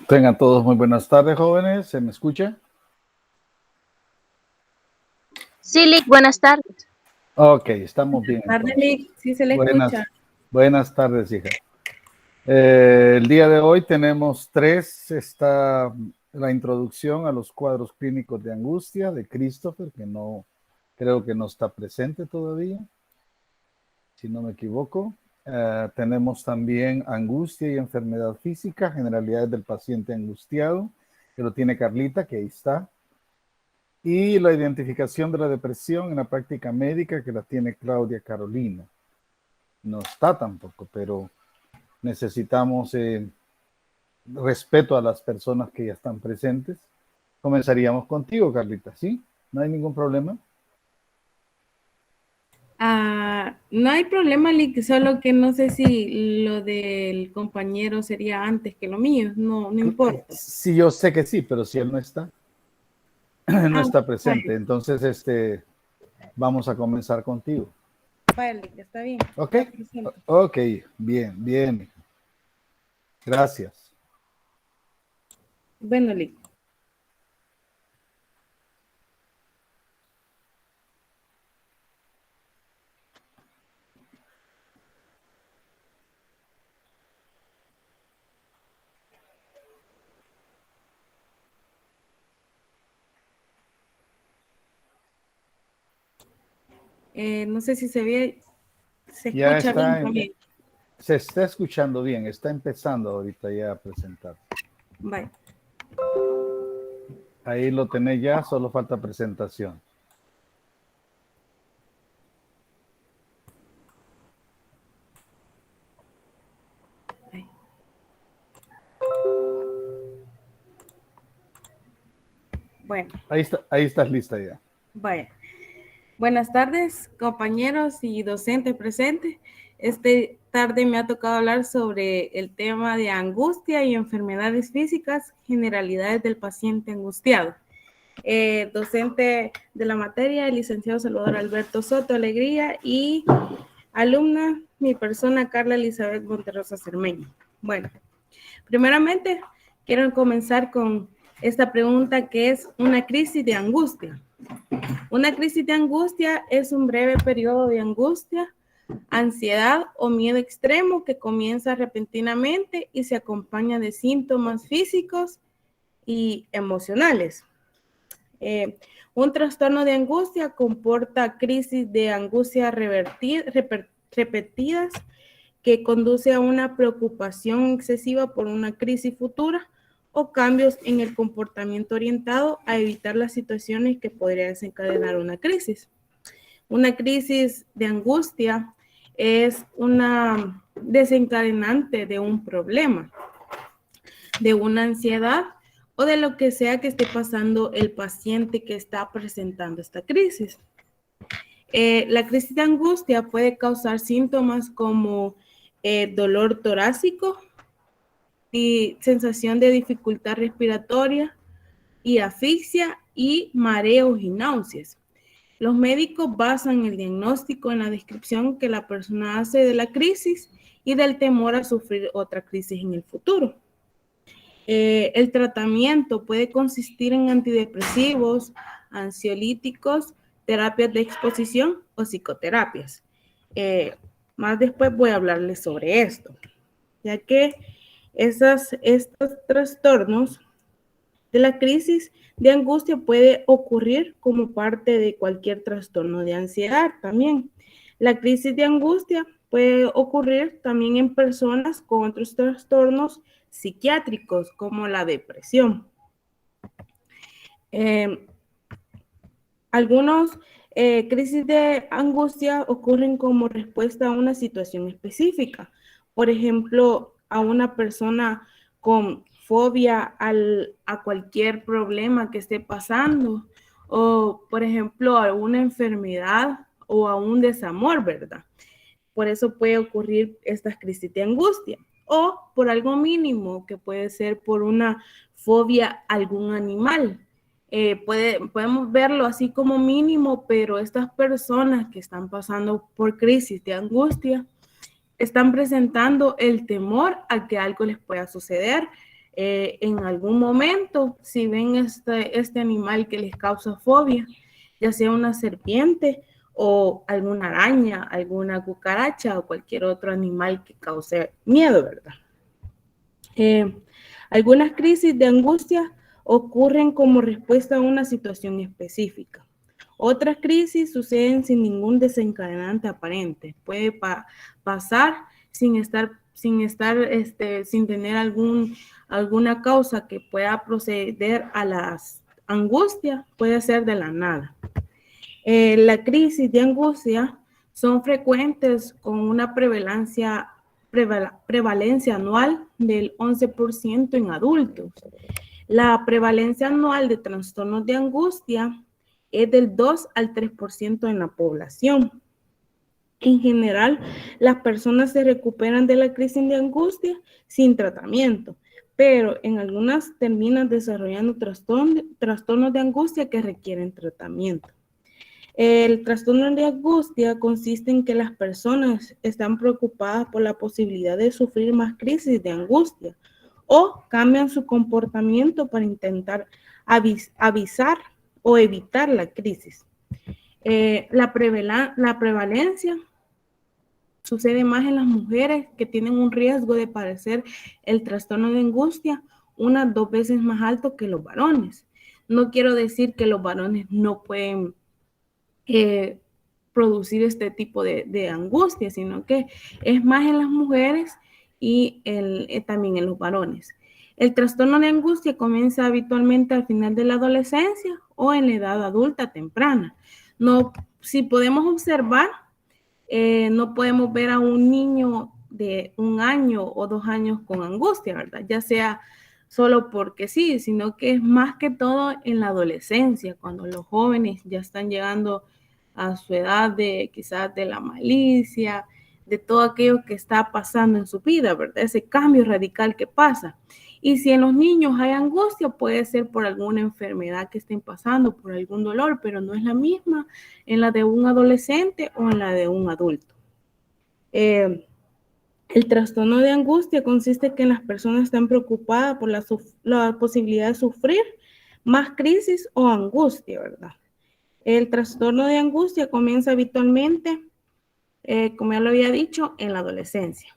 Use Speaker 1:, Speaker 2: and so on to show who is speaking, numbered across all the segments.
Speaker 1: Tengan todos muy buenas tardes, jóvenes. ¿Se me escucha?
Speaker 2: Sí, Lick, buenas tardes.
Speaker 1: Ok, estamos bien
Speaker 3: Tarde,
Speaker 1: entonces.
Speaker 3: Lick, sí se le escucha.
Speaker 1: Buenas tardes, hija. El día de hoy tenemos está la introducción a los cuadros clínicos de angustia de Christopher, que no creo que no está presente todavía, si no me equivoco. Tenemos también angustia y enfermedad física, generalidades del paciente angustiado, que lo tiene Carlita, que ahí está. Y la identificación de la depresión en la práctica médica, que la tiene Claudia Carolina. No está tampoco, pero necesitamos respeto a las personas que ya están presentes. Comenzaríamos contigo, Carlita, ¿sí? ¿No hay ningún problema?
Speaker 3: No hay problema, Lick, solo que no sé si lo del compañero sería antes que lo mío, no importa.
Speaker 1: Sí, yo sé que sí, pero si él no está, no está presente.
Speaker 3: Bueno.
Speaker 1: Entonces, vamos a comenzar contigo.
Speaker 3: Vale, Lick, está bien.
Speaker 1: ¿Ok? Ok, bien, bien. Gracias.
Speaker 3: Bueno, Lick. No sé si se escucha bien también.
Speaker 1: Se está escuchando bien, está empezando ahorita ya a presentar.
Speaker 3: Bye.
Speaker 1: Ahí lo tenés ya, solo falta presentación.
Speaker 3: Bye. Bueno.
Speaker 1: Ahí estás lista ya.
Speaker 3: Vaya. Buenas tardes, compañeros y docentes presentes. Esta tarde me ha tocado hablar sobre el tema de angustia y enfermedades físicas, generalidades del paciente angustiado. Docente de la materia, el licenciado Salvador Alberto Soto Alegría y alumna, mi persona, Carla Elizabeth Monterrosa Cermeño. Bueno, primeramente quiero comenzar con esta pregunta que es una crisis de angustia. Una crisis de angustia es un breve periodo de angustia, ansiedad o miedo extremo que comienza repentinamente y se acompaña de síntomas físicos y emocionales. Un trastorno de angustia comporta crisis de angustia repetidas que conduce a una preocupación excesiva por una crisis futura o cambios en el comportamiento orientado a evitar las situaciones que podrían desencadenar una crisis. Una crisis de angustia es una desencadenante de un problema, de una ansiedad o de lo que sea que esté pasando el paciente que está presentando esta crisis. La crisis de angustia puede causar síntomas como dolor torácico y sensación de dificultad respiratoria y asfixia y mareos y náuseas. Los médicos basan el diagnóstico en la descripción que la persona hace de la crisis y del temor a sufrir otra crisis en el futuro. El tratamiento puede consistir en antidepresivos, ansiolíticos, terapias de exposición o psicoterapias. Más después voy a hablarles sobre esto, ya que estos trastornos de la crisis de angustia puede ocurrir como parte de cualquier trastorno de ansiedad también. La crisis de angustia puede ocurrir también en personas con otros trastornos psiquiátricos como la depresión. Algunos crisis de angustia ocurren como respuesta a una situación específica. Por ejemplo, a una persona con fobia a cualquier problema que esté pasando, o por ejemplo, a una enfermedad o a un desamor, ¿verdad? Por eso puede ocurrir estas crisis de angustia. O por algo mínimo, que puede ser por una fobia a algún animal. Podemos verlo así como mínimo, pero estas personas que están pasando por crisis de angustia están presentando el temor a que algo les pueda suceder En algún momento, si ven este animal que les causa fobia, ya sea una serpiente o alguna araña, alguna cucaracha o cualquier otro animal que cause miedo, ¿verdad? Algunas crisis de angustia ocurren como respuesta a una situación específica. Otras crisis suceden sin ningún desencadenante aparente. Puede pasar sin tener alguna causa que pueda proceder a las angustias, puede ser de la nada. La crisis de angustia son frecuentes con una prevalencia anual del 11% en adultos. La prevalencia anual de trastornos de angustia es del 2 al 3% en la población. En general, las personas se recuperan de la crisis de angustia sin tratamiento, pero en algunas terminan desarrollando trastornos de angustia que requieren tratamiento. El trastorno de angustia consiste en que las personas están preocupadas por la posibilidad de sufrir más crisis de angustia o cambian su comportamiento para intentar avisar o evitar la crisis. La prevalencia sucede más en las mujeres que tienen un riesgo de padecer el trastorno de angustia unas 2 veces más alto que los varones. No quiero decir que los varones no pueden producir este tipo de angustia, sino que es más en las mujeres y también en los varones. El trastorno de angustia comienza habitualmente al final de la adolescencia o en la edad adulta temprana. Si podemos observar, no podemos ver a un niño de 1 año o 2 años con angustia, ¿verdad? Ya sea solo porque sí, sino que es más que todo en la adolescencia, cuando los jóvenes ya están llegando a su edad de quizás de la malicia, de todo aquello que está pasando en su vida, ¿verdad? Ese cambio radical que pasa. Y si en los niños hay angustia, puede ser por alguna enfermedad que estén pasando, por algún dolor, pero no es la misma en la de un adolescente o en la de un adulto. El trastorno de angustia consiste en que las personas están preocupadas por la posibilidad de sufrir más crisis o angustia, ¿verdad? El trastorno de angustia comienza habitualmente, como ya lo había dicho, en la adolescencia.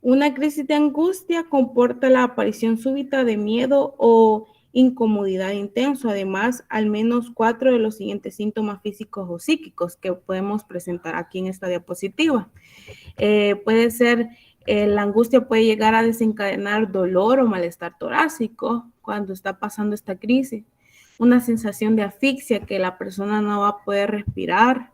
Speaker 3: Una crisis de angustia comporta la aparición súbita de miedo o incomodidad intenso. Además, al menos 4 de los siguientes síntomas físicos o psíquicos que podemos presentar aquí en esta diapositiva. Puede ser, la angustia puede llegar a desencadenar dolor o malestar torácico cuando está pasando esta crisis. Una sensación de asfixia que la persona no va a poder respirar,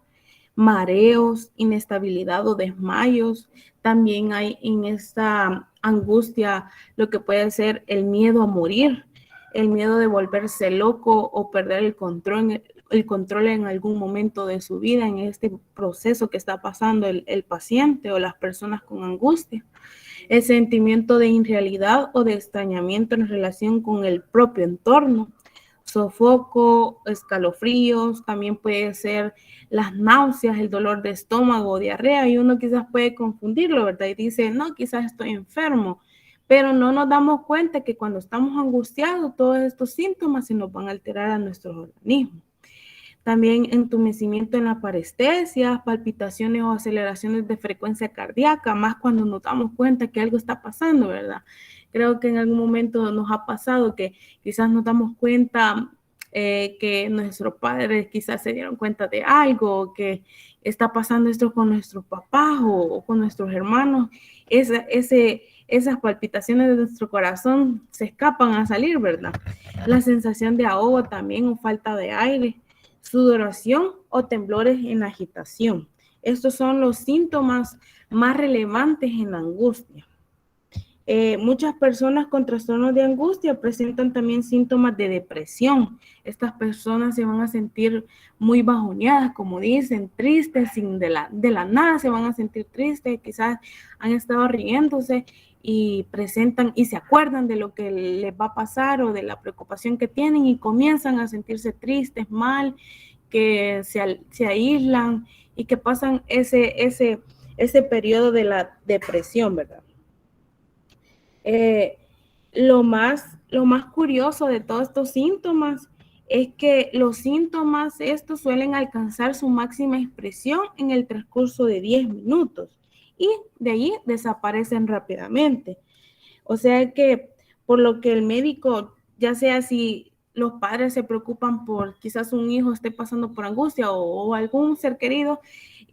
Speaker 3: mareos, inestabilidad o desmayos. También hay en esta angustia lo que puede ser el miedo a morir, el miedo de volverse loco o perder el control en algún momento de su vida, en este proceso que está pasando el paciente o las personas con angustia. El sentimiento de irrealidad o de extrañamiento en relación con el propio entorno. Sofoco, escalofríos, también puede ser las náuseas, el dolor de estómago, diarrea, y uno quizás puede confundirlo, ¿verdad? Y dice, no, quizás estoy enfermo, pero no nos damos cuenta que cuando estamos angustiados, todos estos síntomas se nos van a alterar a nuestros organismos. También entumecimiento en la parestesia, palpitaciones o aceleraciones de frecuencia cardíaca, más cuando nos damos cuenta que algo está pasando, ¿verdad? Creo que en algún momento nos ha pasado que quizás nos damos cuenta que nuestros padres quizás se dieron cuenta de algo, que está pasando esto con nuestros papás o con nuestros hermanos. Esas palpitaciones de nuestro corazón se escapan a salir, ¿verdad? La sensación de ahogo también o falta de aire, sudoración o temblores en la agitación. Estos son los síntomas más relevantes en la angustia. Muchas personas con trastornos de angustia presentan también síntomas de depresión. Estas personas se van a sentir muy bajoneadas, como dicen, tristes, de la nada se van a sentir tristes, quizás han estado riéndose y presentan y se acuerdan de lo que les va a pasar o de la preocupación que tienen y comienzan a sentirse tristes, mal, que se aíslan y que pasan ese periodo de la depresión, ¿verdad? Eh, lo más curioso de todos estos síntomas es que los síntomas estos suelen alcanzar su máxima expresión en el transcurso de 10 minutos y de ahí desaparecen rápidamente. O sea que por lo que el médico, ya sea si los padres se preocupan por quizás un hijo esté pasando por angustia o algún ser querido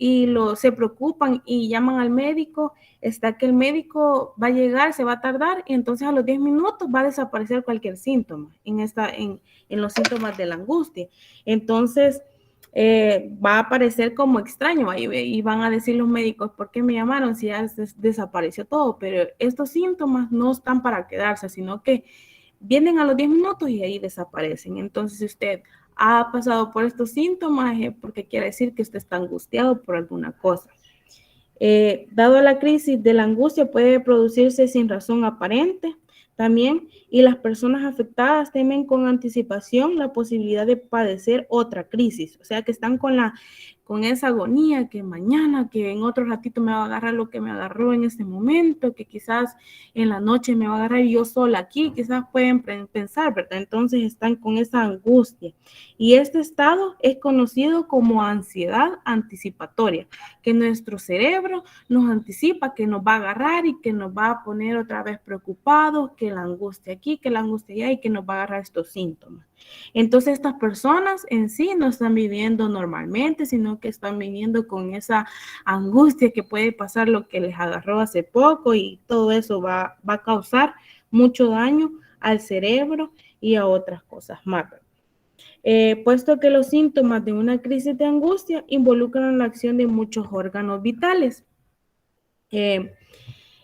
Speaker 3: y se preocupan y llaman al médico, está que el médico va a llegar, se va a tardar y entonces a los 10 minutos va a desaparecer cualquier síntoma en los síntomas de la angustia. Entonces, va a parecer como extraño y van a decir los médicos, ¿por qué me llamaron si ya desapareció todo? Pero estos síntomas no están para quedarse, sino que vienen a los 10 minutos y ahí desaparecen. Entonces, si usted ha pasado por estos síntomas, porque quiere decir que usted está angustiado por alguna cosa. Dado la crisis de la angustia, puede producirse sin razón aparente también, y las personas afectadas temen con anticipación la posibilidad de padecer otra crisis, o sea que están con esa agonía que mañana, que en otro ratito me va a agarrar lo que me agarró en este momento, que quizás en la noche me va a agarrar yo sola aquí, quizás pueden pensar, ¿verdad? Entonces están con esa angustia. Y este estado es conocido como ansiedad anticipatoria, que nuestro cerebro nos anticipa que nos va a agarrar y que nos va a poner otra vez preocupados, que la angustia aquí, que la angustia allá y que nos va a agarrar estos síntomas. Entonces estas personas en sí no están viviendo normalmente, sino que están viviendo con esa angustia que puede pasar lo que les agarró hace poco y todo eso va a causar mucho daño al cerebro y a otras cosas más. Puesto que los síntomas de una crisis de angustia involucran la acción de muchos órganos vitales.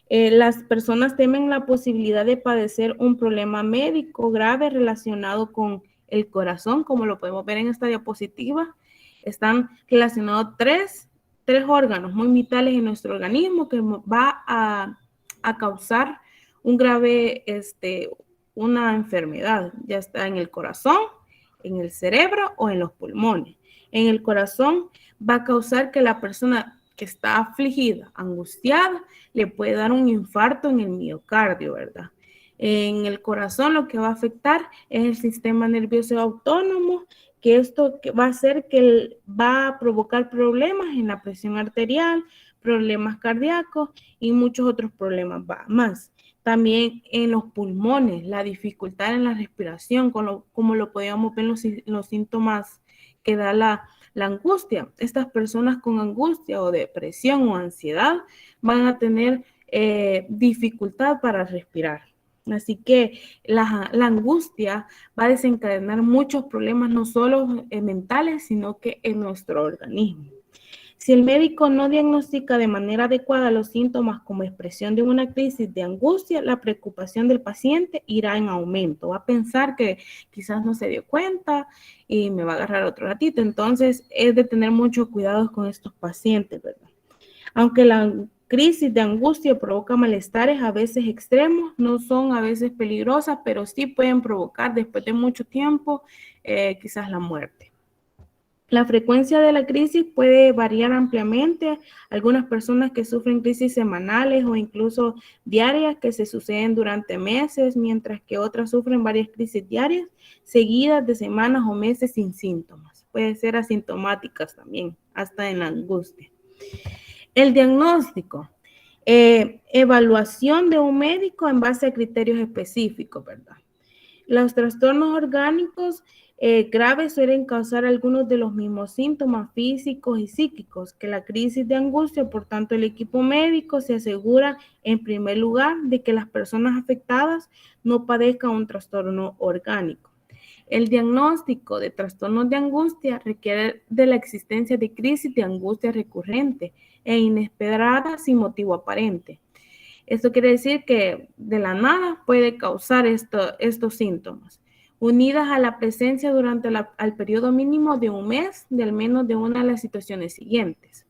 Speaker 3: Las personas temen la posibilidad de padecer un problema médico grave relacionado con el corazón, como lo podemos ver en esta diapositiva. Están relacionados tres órganos muy vitales en nuestro organismo que va a causar un grave, una enfermedad, ya está en el corazón, en el cerebro o en los pulmones. En el corazón va a causar que la persona que está afligida, angustiada, le puede dar un infarto en el miocardio, ¿verdad? En el corazón lo que va a afectar es el sistema nervioso autónomo, que esto va a hacer que va a provocar problemas en la presión arterial, problemas cardíacos y muchos otros problemas más. También en los pulmones, la dificultad en la respiración, como lo podíamos ver en los síntomas que da la angustia. Estas personas con angustia o depresión o ansiedad van a tener dificultad para respirar. Así que la angustia va a desencadenar muchos problemas, no solo mentales, sino que en nuestro organismo. Si el médico no diagnostica de manera adecuada los síntomas como expresión de una crisis de angustia, la preocupación del paciente irá en aumento. Va a pensar que quizás no se dio cuenta y me va a agarrar otro ratito. Entonces, es de tener mucho cuidado con estos pacientes, ¿verdad? Aunque la crisis de angustia provoca malestares a veces extremos, no son a veces peligrosas, pero sí pueden provocar después de mucho tiempo quizás la muerte. La frecuencia de la crisis puede variar ampliamente. Algunas personas que sufren crisis semanales o incluso diarias que se suceden durante meses, mientras que otras sufren varias crisis diarias seguidas de semanas o meses sin síntomas. Puede ser asintomáticas también, hasta en la angustia. El diagnóstico. Evaluación de un médico en base a criterios específicos, ¿verdad? Los trastornos orgánicos graves suelen causar algunos de los mismos síntomas físicos y psíquicos que la crisis de angustia. Por tanto, el equipo médico se asegura, en primer lugar, de que las personas afectadas no padezcan un trastorno orgánico. El diagnóstico de trastornos de angustia requiere de la existencia de crisis de angustia recurrente e inesperada sin motivo aparente. Esto quiere decir que de la nada puede causar estos síntomas, unidas a la presencia durante el periodo mínimo de un mes de al menos de una de las situaciones siguientes.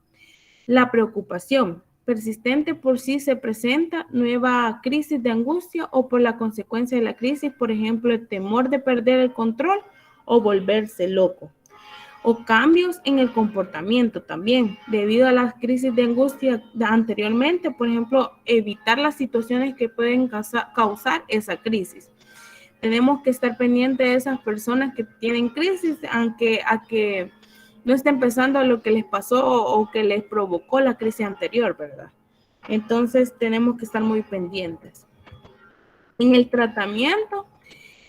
Speaker 3: La preocupación persistente por sí se presenta nueva crisis de angustia o por la consecuencia de la crisis, por ejemplo, el temor de perder el control o volverse loco. o cambios en el comportamiento también, debido a las crisis de angustia anteriormente, por ejemplo, evitar las situaciones que pueden causar esa crisis. Tenemos que estar pendientes de esas personas que tienen crisis, aunque a que no estén pensando lo que les pasó o que les provocó la crisis anterior, ¿verdad? Entonces tenemos que estar muy pendientes. En el tratamiento,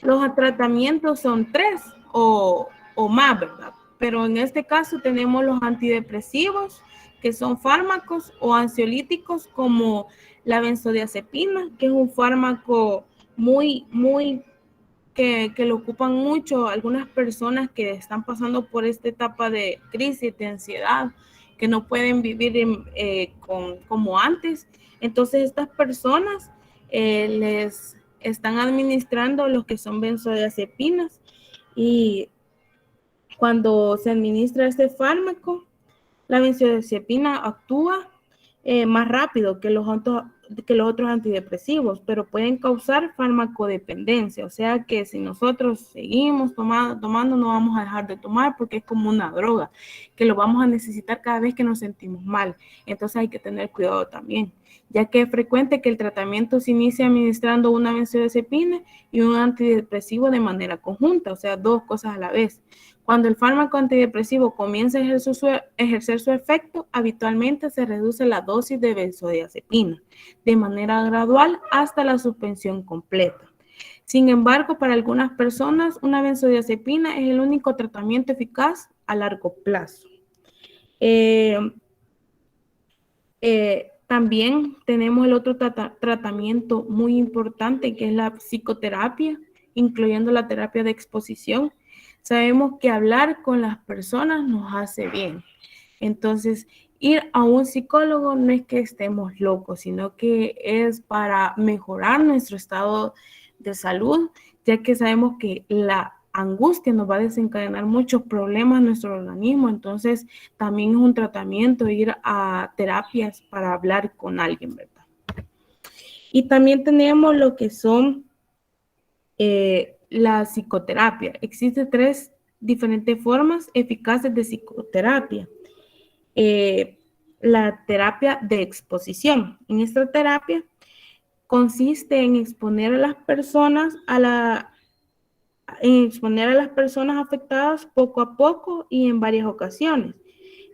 Speaker 3: los tratamientos son 3 o más, ¿verdad? Pero en este caso tenemos los antidepresivos, que son fármacos, o ansiolíticos como la benzodiazepina, que es un fármaco que lo ocupan mucho algunas personas que están pasando por esta etapa de crisis, de ansiedad, que no pueden vivir como antes. Entonces estas personas les están administrando lo que son benzodiazepinas, y cuando se administra este fármaco, la benzodiazepina actúa más rápido que los otros antidepresivos, pero pueden causar farmacodependencia, o sea que si nosotros seguimos tomando, no vamos a dejar de tomar porque es como una droga, que lo vamos a necesitar cada vez que nos sentimos mal. Entonces hay que tener cuidado también, ya que es frecuente que el tratamiento se inicie administrando una benzodiazepina y un antidepresivo de manera conjunta, o sea, 2 cosas a la vez. Cuando el fármaco antidepresivo comienza a ejercer su efecto, habitualmente se reduce la dosis de benzodiazepina de manera gradual hasta la suspensión completa. Sin embargo, para algunas personas, una benzodiazepina es el único tratamiento eficaz a largo plazo. También tenemos el otro tratamiento muy importante, que es la psicoterapia, incluyendo la terapia de exposición. Sabemos que hablar con las personas nos hace bien. Entonces, ir a un psicólogo no es que estemos locos, sino que es para mejorar nuestro estado de salud, ya que sabemos que la angustia nos va a desencadenar muchos problemas en nuestro organismo. Entonces, también es un tratamiento ir a terapias para hablar con alguien, ¿verdad? Y también tenemos lo que son la psicoterapia. Existen 3 diferentes formas eficaces de psicoterapia. La terapia de exposición. En esta terapia consiste en exponer a las personas afectadas poco a poco y en varias ocasiones,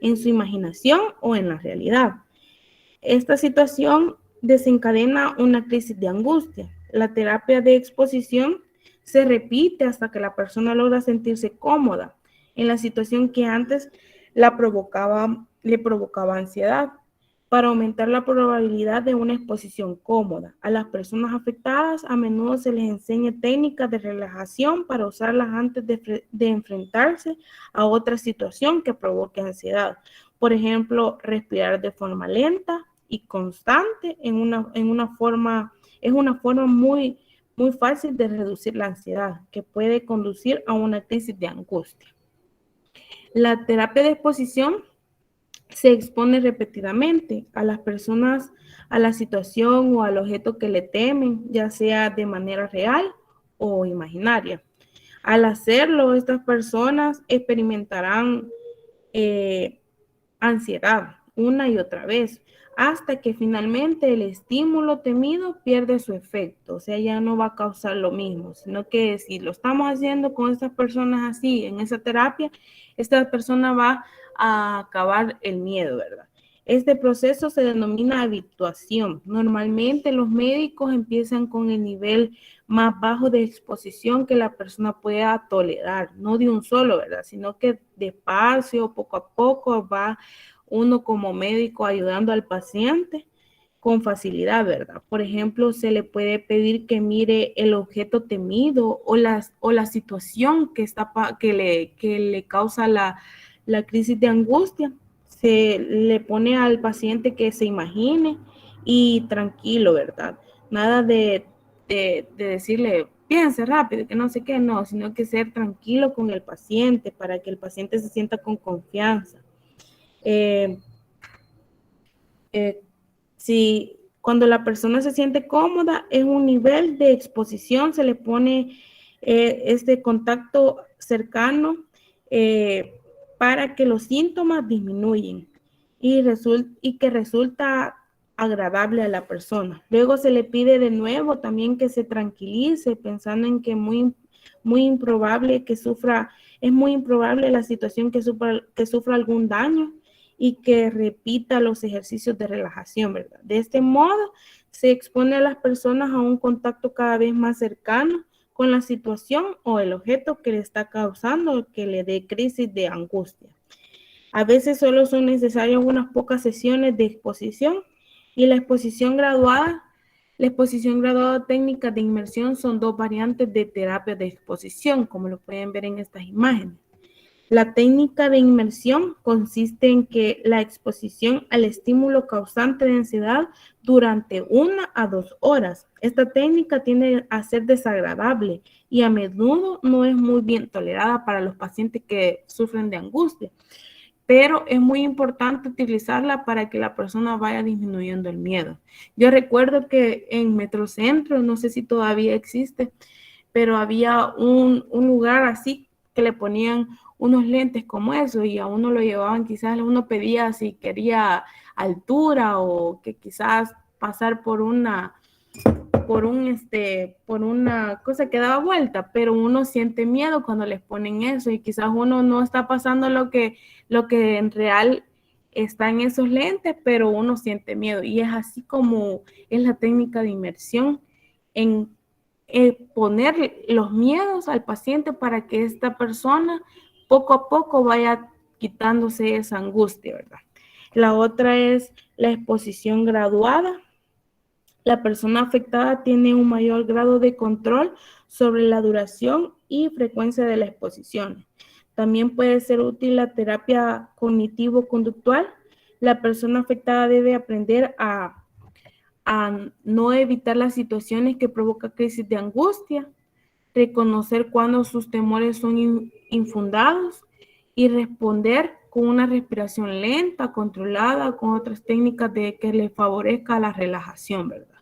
Speaker 3: en su imaginación o en la realidad. Esta situación desencadena una crisis de angustia. La terapia de exposición se repite hasta que la persona logra sentirse cómoda en la situación que antes le provocaba ansiedad, para aumentar la probabilidad de una exposición cómoda. A las personas afectadas a menudo se les enseña técnicas de relajación para usarlas antes de enfrentarse a otra situación que provoque ansiedad. Por ejemplo, respirar de forma lenta y constante es una forma muy fácil de reducir la ansiedad, que puede conducir a una crisis de angustia. La terapia de exposición se expone repetidamente a las personas a la situación o al objeto que le temen, ya sea de manera real o imaginaria. Al hacerlo, estas personas experimentarán ansiedad una y otra vez, hasta que finalmente el estímulo temido pierde su efecto, o sea, ya no va a causar lo mismo, sino que si lo estamos haciendo con estas personas así, en esa terapia, esta persona va a acabar el miedo, ¿verdad? Este proceso se denomina habituación. Normalmente los médicos empiezan con el nivel más bajo de exposición que la persona pueda tolerar, no de un solo, ¿verdad? Sino que despacio, poco a poco va uno como médico ayudando al paciente con facilidad, ¿verdad? Por ejemplo, se le puede pedir que mire el objeto temido o la situación que le causa la crisis de angustia. Se le pone al paciente que se imagine y tranquilo, ¿verdad? Nada de decirle, piense rápido, que no sé qué, no, sino que ser tranquilo con el paciente para que el paciente se sienta con confianza. Si cuando la persona se siente cómoda, es un nivel de exposición, se le pone este contacto cercano para que los síntomas disminuyen y que resulta agradable a la persona. Luego se le pide de nuevo también que se tranquilice, pensando en que muy improbable que sufra, es muy improbable la situación que sufra algún daño y que repita los ejercicios de relajación, ¿verdad? De este modo se expone a las personas a un contacto cada vez más cercano con la situación o el objeto que le está causando que le dé crisis de angustia. A veces solo son necesarias unas pocas sesiones de exposición y la exposición graduada técnicas de inmersión son dos variantes de terapia de exposición, como lo pueden ver en estas imágenes. La técnica de inmersión consiste en que la exposición al estímulo causante de ansiedad durante 1 a 2 horas. Esta técnica tiende a ser desagradable y a menudo no es muy bien tolerada para los pacientes que sufren de angustia, pero es muy importante utilizarla para que la persona vaya disminuyendo el miedo. Yo recuerdo que en Metrocentro, no sé si todavía existe, pero había un lugar así que le ponían unos lentes como eso y a uno lo llevaban, quizás uno pedía si quería altura o que quizás pasar por una cosa que daba vuelta, pero uno siente miedo cuando les ponen eso y quizás uno no está pasando lo que en real está en esos lentes, pero uno siente miedo y es así como es la técnica de inmersión en poner los miedos al paciente para que esta persona poco a poco vaya quitándose esa angustia, ¿verdad? La otra es la exposición graduada. La persona afectada tiene un mayor grado de control sobre la duración y frecuencia de la exposición. También puede ser útil la terapia cognitivo-conductual. La persona afectada debe aprender a no evitar las situaciones que provocan crisis de angustia, reconocer cuando sus temores son infundados y responder con una respiración lenta, controlada, con otras técnicas que le favorezca la relajación, ¿verdad?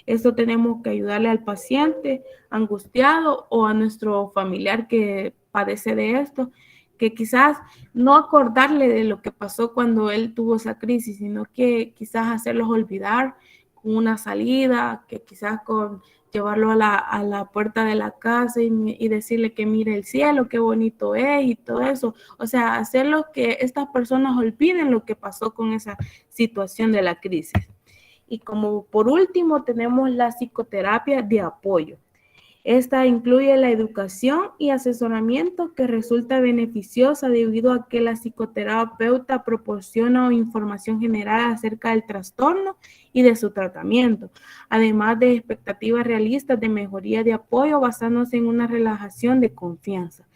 Speaker 3: Esto tenemos que ayudarle al paciente angustiado o a nuestro familiar que padece de esto, que quizás no acordarle de lo que pasó cuando él tuvo esa crisis, sino que quizás hacerlos olvidar con una salida, que quizás con llevarlo a la puerta de la casa y decirle que mire el cielo, qué bonito es y todo eso. O sea, hacerlo que estas personas olviden lo que pasó con esa situación de la crisis. Y como por último tenemos la psicoterapia de apoyo. Esta incluye la educación y asesoramiento que resulta beneficiosa debido a que la psicoterapeuta proporciona información general acerca del trastorno y de su tratamiento, además de expectativas realistas de mejoría de apoyo basándose en una relajación de confianza.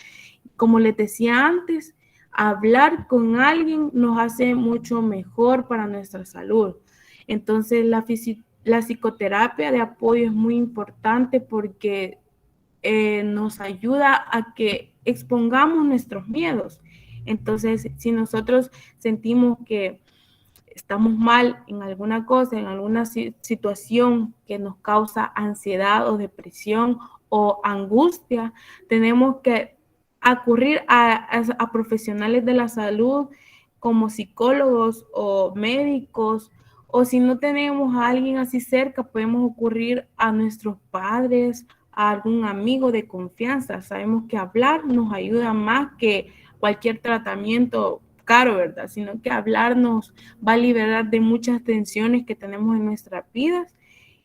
Speaker 3: Como les decía antes, hablar con alguien nos hace mucho mejor para nuestra salud. Entonces, la psicoterapia de apoyo es muy importante porque nos ayuda a que expongamos nuestros miedos. Entonces, si nosotros sentimos que estamos mal en alguna cosa, en alguna situación que nos causa ansiedad o depresión o angustia, tenemos que acudir a profesionales de la salud como psicólogos o médicos, o si no tenemos a alguien así cerca, podemos ocurrir a nuestros padres, a algún amigo de confianza. Sabemos que hablar nos ayuda más que cualquier tratamiento caro, ¿verdad? Sino que hablar nos va a liberar de muchas tensiones que tenemos en nuestras vidas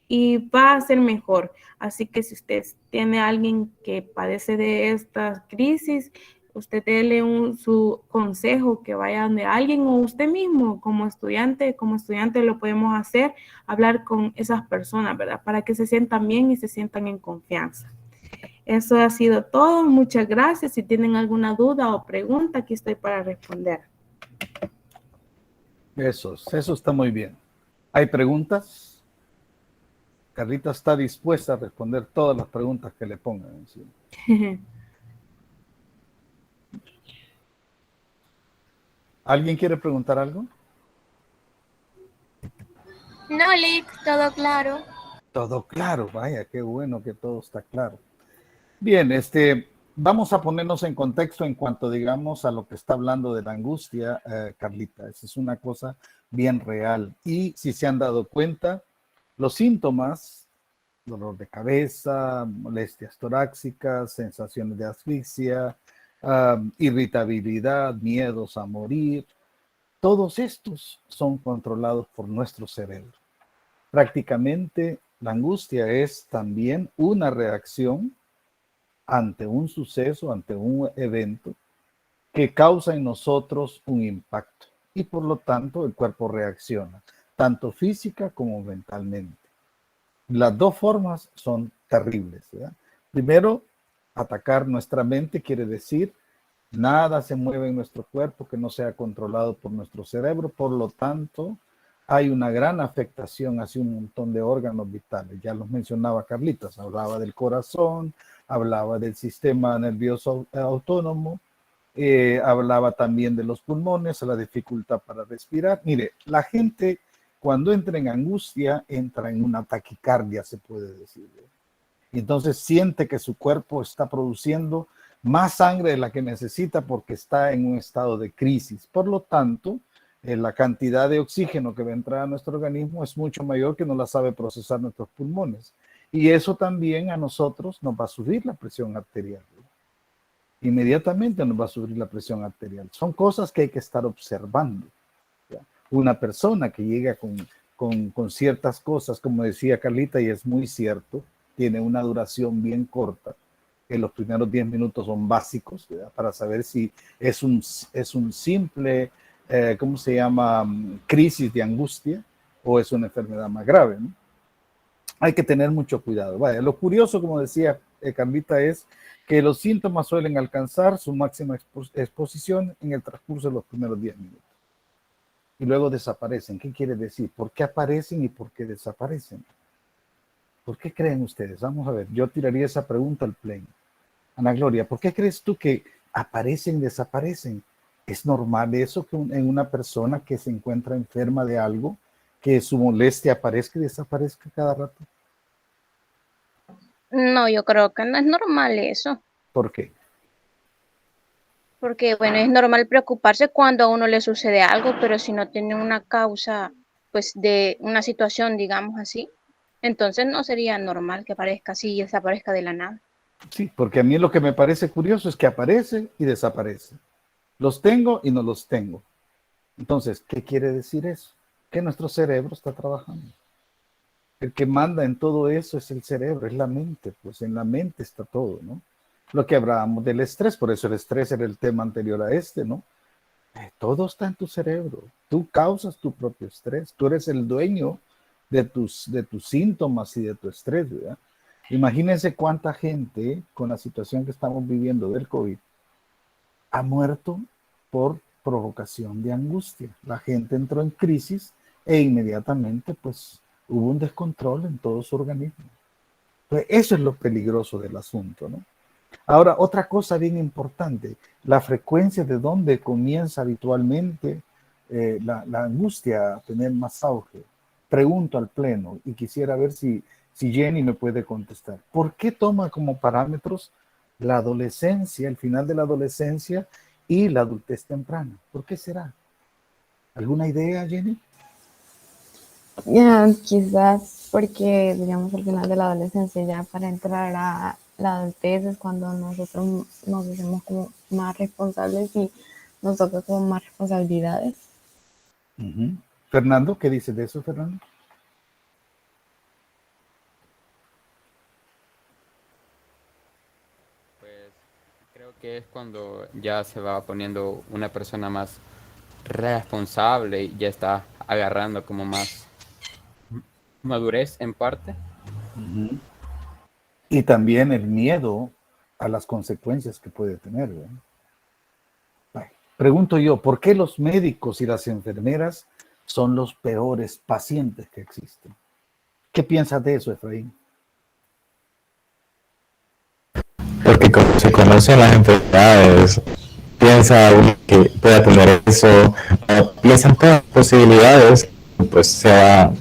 Speaker 3: y va a ser mejor. Así que si usted tiene a alguien que padece de esta crisis, usted déle su consejo, que vaya de alguien o usted mismo como estudiante lo podemos hacer, hablar con esas personas, ¿verdad? Para que se sientan bien y se sientan en confianza. Eso ha sido todo. Muchas gracias. Si tienen alguna duda o pregunta, aquí estoy para responder.
Speaker 1: Eso está muy bien. ¿Hay preguntas? Carlita está dispuesta a responder todas las preguntas que le pongan encima. ¿Alguien quiere preguntar algo?
Speaker 4: No, Lick, todo claro.
Speaker 1: Todo claro, vaya, qué bueno que todo está claro. Bien, vamos a ponernos en contexto en cuanto, digamos, a lo que está hablando de la angustia, Carlita. Esa es una cosa bien real. Y si se han dado cuenta, los síntomas, dolor de cabeza, molestias torácicas, sensaciones de asfixia, irritabilidad, miedos a morir, todos estos son controlados por nuestro cerebro. Prácticamente la angustia es también una reacción ante un suceso, ante un evento que causa en nosotros un impacto y por lo tanto el cuerpo reacciona, tanto física como mentalmente. Las dos formas son terribles, ¿verdad? Primero, atacar nuestra mente quiere decir nada se mueve en nuestro cuerpo que no sea controlado por nuestro cerebro, por lo tanto hay una gran afectación hacia un montón de órganos vitales. Ya los mencionaba Carlitas, hablaba del corazón, hablaba del sistema nervioso autónomo, hablaba también de los pulmones, la dificultad para respirar. Mire, la gente cuando entra en angustia, entra en una taquicardia, se puede decir. Y entonces siente que su cuerpo está produciendo más sangre de la que necesita porque está en un estado de crisis. Por lo tanto, la cantidad de oxígeno que va a entrar a nuestro organismo es mucho mayor que no la sabe procesar nuestros pulmones. Y eso también a nosotros nos va a subir la presión arterial. Inmediatamente nos va a subir la presión arterial. Son cosas que hay que estar observando. Una persona que llega con ciertas cosas, como decía Carlita, y es muy cierto, tiene una duración bien corta, que los primeros 10 minutos son básicos, ¿verdad? Para saber si es un simple, ¿cómo se llama? Crisis de angustia o es una enfermedad más grave, ¿no? Hay que tener mucho cuidado. Vaya, lo curioso, como decía Carlita, es que los síntomas suelen alcanzar su máxima exposición en el transcurso de los primeros 10 minutos. Y luego desaparecen. ¿Qué quiere decir? ¿Por qué aparecen y por qué desaparecen? ¿Por qué creen ustedes? Vamos a ver, yo tiraría esa pregunta al play. Ana Gloria, ¿por qué crees tú que aparecen y desaparecen? ¿Es normal eso que en una persona que se encuentra enferma de algo, que su molestia aparezca y desaparezca cada rato?
Speaker 2: No, yo creo que no es normal eso.
Speaker 1: ¿Por qué?
Speaker 2: Porque, bueno, es normal preocuparse cuando a uno le sucede algo, pero si no tiene una causa, pues, de una situación, digamos así, entonces no sería normal que aparezca así y desaparezca de la nada.
Speaker 1: Sí, porque a mí lo que me parece curioso es que aparece y desaparece. Los tengo y no los tengo. Entonces, ¿qué quiere decir eso? Que nuestro cerebro está trabajando. El que manda en todo eso es el cerebro, es la mente. Pues en la mente está todo, ¿no? Lo que hablábamos del estrés, por eso el estrés era el tema anterior a este, ¿no? Todo está en tu cerebro. Tú causas tu propio estrés. Tú eres el dueño de tus síntomas y de tu estrés, ¿verdad? Imagínense cuánta gente con la situación que estamos viviendo del COVID ha muerto por provocación de angustia. La gente entró en crisis e inmediatamente pues hubo un descontrol en todo su organismo. Pues eso es lo peligroso del asunto, ¿no? Ahora, otra cosa bien importante, la frecuencia de donde comienza habitualmente la angustia a tener más auge. Pregunto al pleno y quisiera ver si Jenny me puede contestar. ¿Por qué toma como parámetros la adolescencia, el final de la adolescencia y la adultez temprana? ¿Por qué será? ¿Alguna idea, Jenny?
Speaker 5: Quizás porque, digamos, al final de la adolescencia, ya para entrar a la adultez es cuando nosotros nos hacemos como más responsables y nos toca como más responsabilidades.
Speaker 1: Fernando, ¿qué dices de eso, Fernando?
Speaker 6: Pues creo que es cuando ya se va poniendo una persona más responsable y ya está agarrando como más madurez en parte.
Speaker 1: Y también el miedo a las consecuencias que puede tener, ¿verdad? Pregunto yo, ¿por qué los médicos y las enfermeras son los peores pacientes que existen? ¿Qué piensas de eso, Efraín?
Speaker 7: Porque como se conocen las enfermedades, piensa uno que pueda tener eso, piensan todas las posibilidades, pues se va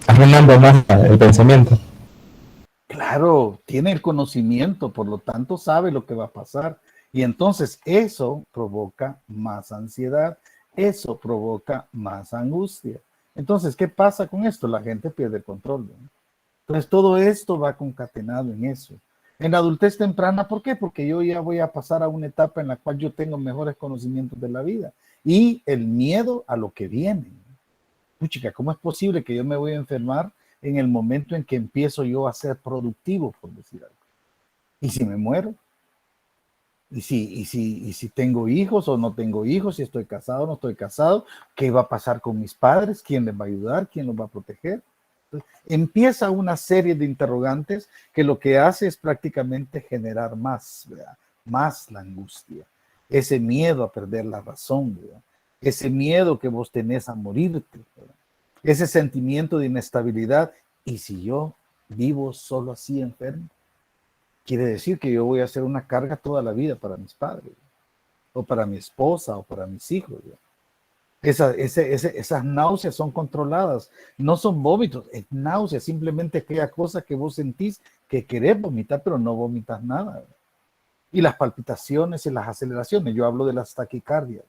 Speaker 7: arruinando más el pensamiento.
Speaker 1: Claro, tiene el conocimiento, por lo tanto sabe lo que va a pasar. Y entonces eso provoca más ansiedad, eso provoca más angustia. Entonces, ¿qué pasa con esto? La gente pierde el control, ¿no? Entonces, todo esto va concatenado en eso. En la adultez temprana, ¿por qué? Porque yo ya voy a pasar a una etapa en la cual yo tengo mejores conocimientos de la vida y el miedo a lo que viene. Puchica, ¿cómo es posible que yo me voy a enfermar en el momento en que empiezo yo a ser productivo, por decir algo? ¿Y si me muero? ¿Y si tengo hijos o no tengo hijos? ¿Si estoy casado o no estoy casado? ¿Qué va a pasar con mis padres? ¿Quién les va a ayudar? ¿Quién los va a proteger? Entonces, empieza una serie de interrogantes que lo que hace es prácticamente generar más, ¿verdad? Más la angustia, ese miedo a perder la razón, ¿verdad? Ese miedo que vos tenés a morirte, ¿verdad? Ese sentimiento de inestabilidad. ¿Y si yo vivo solo así enfermo? Quiere decir que yo voy a hacer una carga toda la vida para mis padres, o para mi esposa, o para mis hijos. Esas náuseas son controladas, no son vómitos, es náusea, simplemente aquella cosa que vos sentís que querés vomitar, pero no vomitas nada. Y las palpitaciones y las aceleraciones, yo hablo de las taquicardias.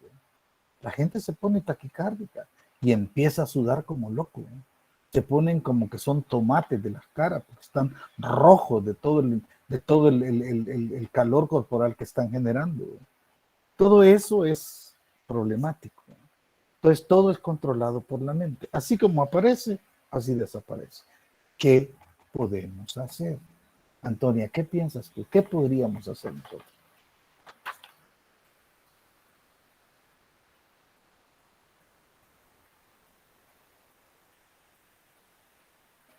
Speaker 1: La gente se pone taquicárdica y empieza a sudar como loco. Se ponen como que son tomates de las caras, porque están rojos de todo el calor corporal que están generando. Todo eso es problemático. Entonces todo es controlado por la mente. Así como aparece, así desaparece. ¿Qué podemos hacer? Antonia, ¿qué piensas tú? ¿Qué podríamos hacer nosotros?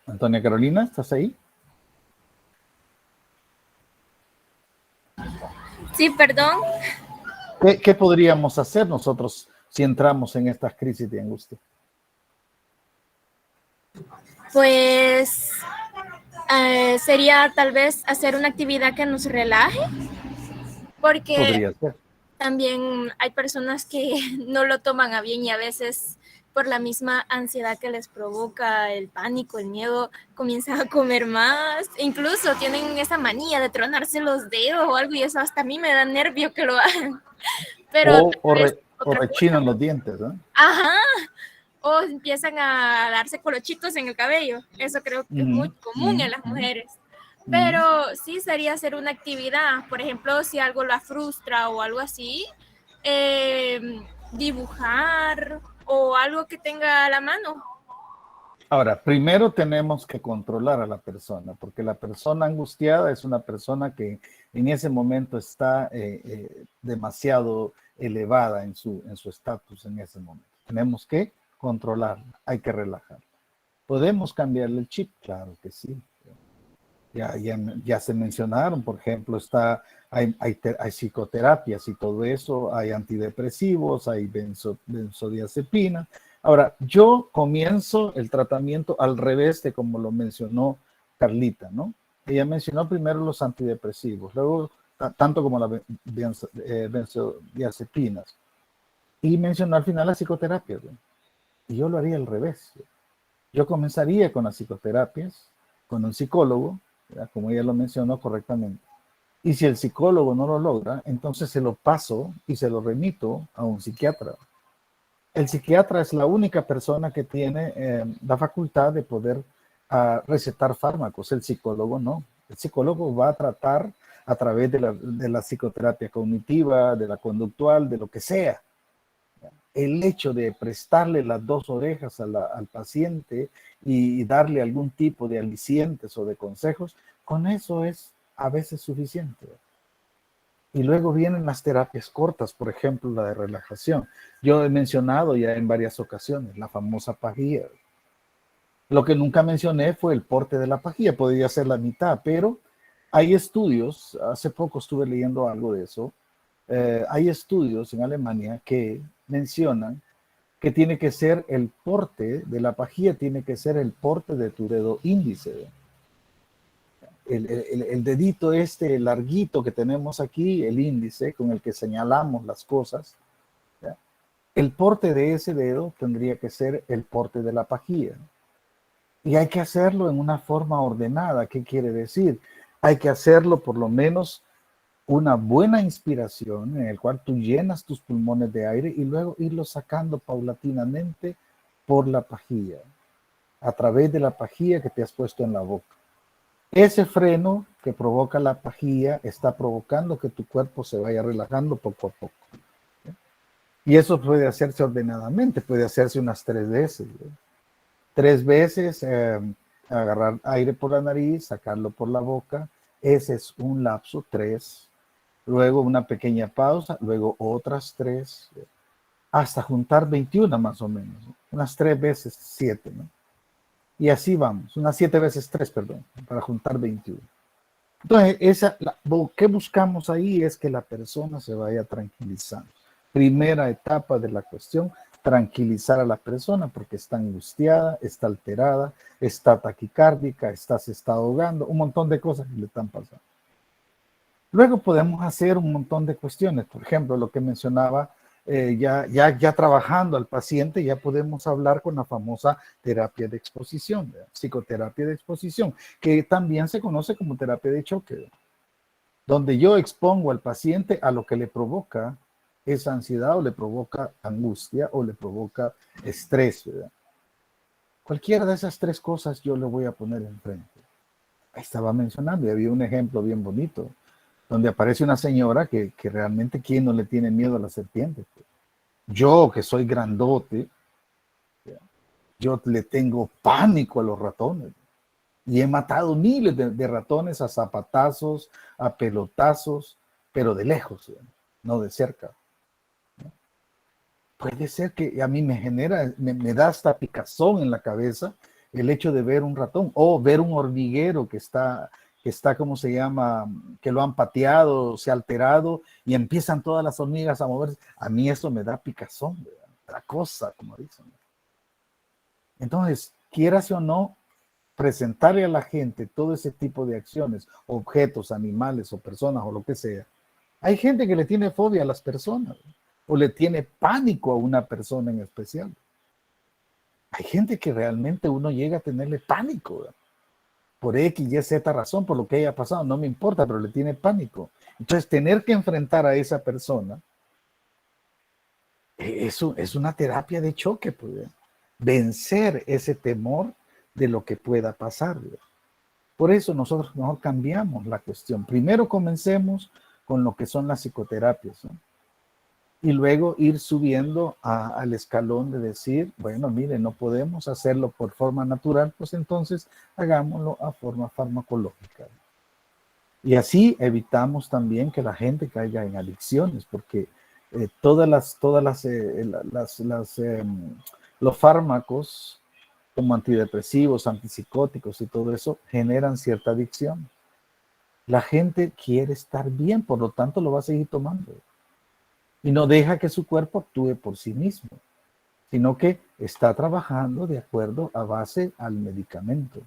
Speaker 1: Antonia Carolina, ¿estás ahí?
Speaker 4: Sí, perdón.
Speaker 1: ¿Qué podríamos hacer nosotros si entramos en estas crisis de angustia?
Speaker 4: Pues sería tal vez hacer una actividad que nos relaje, porque
Speaker 1: Podría ser.
Speaker 4: también hay personas que no lo toman a bien y a veces por la misma ansiedad que les provoca el pánico, el miedo, comienzan a comer más, incluso tienen esa manía de tronarse los dedos o algo y eso hasta a mí me da nervio que lo hagan. Pero
Speaker 1: O rechinan los dientes, ¿no?
Speaker 4: ajá, o empiezan a darse colochitos en el cabello. Eso creo que es muy común en las mujeres. Pero sí sería hacer una actividad, por ejemplo, si algo la frustra o algo así, dibujar o algo que tenga a la mano.
Speaker 1: Ahora, primero tenemos que controlar a la persona, porque la persona angustiada es una persona que en ese momento está demasiado elevada en su estatus en ese momento. Tenemos que controlarla, hay que relajarla. ¿Podemos cambiarle el chip? Claro que sí. Ya se mencionaron, por ejemplo, hay psicoterapias y todo eso, hay antidepresivos, hay benzodiazepina. Ahora, yo comienzo el tratamiento al revés de como lo mencionó Carlita, ¿no? Ella mencionó primero los antidepresivos, luego tanto como las benzodiazepinas, y mencionó al final la psicoterapia, ¿no? Y yo lo haría al revés. Yo comenzaría con las psicoterapias, con un psicólogo, ¿verdad? Como ella lo mencionó correctamente. Y si el psicólogo no lo logra, entonces se lo paso y se lo remito a un psiquiatra. El psiquiatra es la única persona que tiene la facultad de poder recetar fármacos. El psicólogo no. El psicólogo va a tratar a través de la psicoterapia cognitiva, de la conductual, de lo que sea. El hecho de prestarle las dos orejas al paciente y darle algún tipo de alicientes o de consejos, con eso es a veces suficiente. Y luego vienen las terapias cortas, por ejemplo, la de relajación. Yo he mencionado ya en varias ocasiones la famosa pajilla. Lo que nunca mencioné fue el porte de la pajilla, podría ser la mitad, pero hay estudios, hace poco estuve leyendo algo de eso, hay estudios en Alemania que mencionan que tiene que ser el porte de la pajilla, tiene que ser el porte de tu dedo índice. El dedito este larguito que tenemos aquí, el índice con el que señalamos las cosas, ¿ya? El porte de ese dedo tendría que ser el porte de la pajilla. Y hay que hacerlo en una forma ordenada. ¿Qué quiere decir? Hay que hacerlo por lo menos una buena inspiración en el cual tú llenas tus pulmones de aire y luego irlo sacando paulatinamente por la pajilla, a través de la pajilla que te has puesto en la boca. Ese freno que provoca la pajilla está provocando que tu cuerpo se vaya relajando poco a poco. Y eso puede hacerse ordenadamente, puede hacerse unas 3 veces. 3 veces agarrar aire por la nariz, sacarlo por la boca. Ese es un lapso, 3. Luego una pequeña pausa, luego otras 3, hasta juntar 21 más o menos. Unas 3 veces 7, ¿no? Y así vamos, unas 7 veces 3, perdón, para juntar 21. Entonces, ¿qué buscamos ahí? Es que la persona se vaya tranquilizando. Primera etapa de la cuestión, tranquilizar a la persona porque está angustiada, está alterada, está taquicárdica, se está ahogando, un montón de cosas que le están pasando. Luego podemos hacer un montón de cuestiones. Por ejemplo, lo que mencionaba, ya trabajando al paciente, ya podemos hablar con la famosa terapia de exposición, ¿verdad? Psicoterapia de exposición, que también se conoce como terapia de choque, ¿verdad? Donde yo expongo al paciente a lo que le provoca esa ansiedad o le provoca angustia o le provoca estrés, ¿verdad? Cualquiera de esas 3 cosas yo le voy a poner enfrente. Ahí estaba mencionando y había un ejemplo bien bonito, donde aparece una señora que realmente, ¿quién no le tiene miedo a las serpientes? Yo, que soy grandote, yo le tengo pánico a los ratones. Y he matado miles de ratones a zapatazos, a pelotazos, pero de lejos, no de cerca. Puede ser que a mí me da hasta picazón en la cabeza el hecho de ver un ratón o ver un hormiguero que está, ¿cómo se llama? Que lo han pateado, se ha alterado y empiezan todas las hormigas a moverse. A mí eso me da picazón, ¿verdad? La cosa, como dicen. Entonces, quieras o no, presentarle a la gente todo ese tipo de acciones, objetos, animales o personas o lo que sea. Hay gente que le tiene fobia a las personas o le tiene pánico a una persona en especial. Hay gente que realmente uno llega a tenerle pánico, ¿verdad? Por X, Y, Z razón, por lo que haya pasado, no me importa, pero le tiene pánico. Entonces, tener que enfrentar a esa persona, eso es una terapia de choque, pues, vencer ese temor de lo que pueda pasar. Por eso nosotros mejor cambiamos la cuestión. Primero comencemos con lo que son las psicoterapias, ¿no? Y luego ir subiendo al escalón de decir, bueno, mire, no podemos hacerlo por forma natural, pues entonces hagámoslo a forma farmacológica. Y así evitamos también que la gente caiga en adicciones, porque los fármacos como antidepresivos, antipsicóticos y todo eso generan cierta adicción. La gente quiere estar bien, por lo tanto lo va a seguir tomando. Y no deja que su cuerpo actúe por sí mismo, sino que está trabajando de acuerdo a base al medicamento.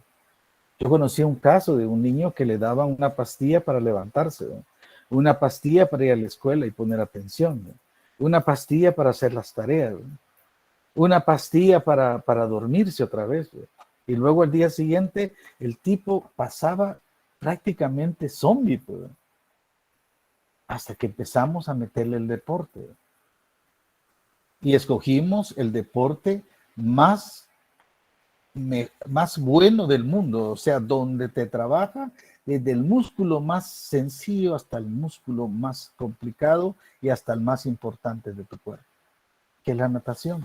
Speaker 1: Yo conocí un caso de un niño que le daban una pastilla para levantarse, ¿no? Una pastilla para ir a la escuela y poner atención, ¿no? Una pastilla para hacer las tareas, ¿no? Una pastilla para dormirse otra vez, ¿no? Y luego al día siguiente el tipo pasaba prácticamente zombie, ¿no? Hasta que empezamos a meterle el deporte. Y escogimos el deporte más bueno del mundo, o sea, donde te trabaja desde el músculo más sencillo hasta el músculo más complicado y hasta el más importante de tu cuerpo, que es la natación.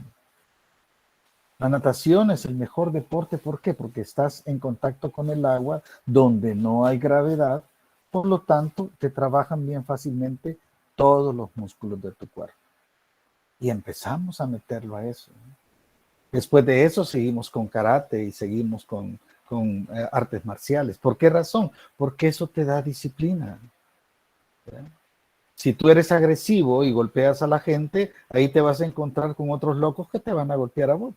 Speaker 1: La natación es el mejor deporte, ¿por qué? Porque estás en contacto con el agua donde no hay gravedad, por lo tanto, te trabajan bien fácilmente todos los músculos de tu cuerpo. Y empezamos a meterlo a eso. Después de eso seguimos con karate y seguimos con artes marciales. ¿Por qué razón? Porque eso te da disciplina. ¿Verdad? Si tú eres agresivo y golpeas a la gente, ahí te vas a encontrar con otros locos que te van a golpear a vos.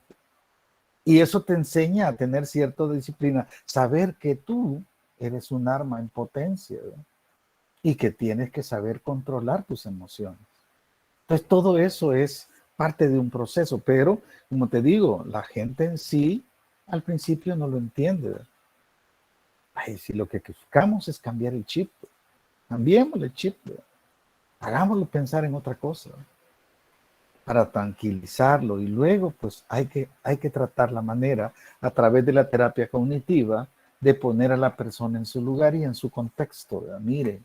Speaker 1: Y eso te enseña a tener cierta disciplina, saber que tú eres un arma en potencia, ¿verdad? Y que tienes que saber controlar tus emociones. Entonces, todo eso es parte de un proceso, pero como te digo, la gente en sí Al principio no lo entiende, ¿verdad? Ay, si lo que buscamos es cambiar el chip, cambiémosle el chip, ¿verdad? Hagámoslo pensar en otra cosa, ¿verdad? Para tranquilizarlo, y luego pues hay que tratar la manera a través de la terapia cognitiva de poner a la persona en su lugar y en su contexto, ¿verdad? Mire,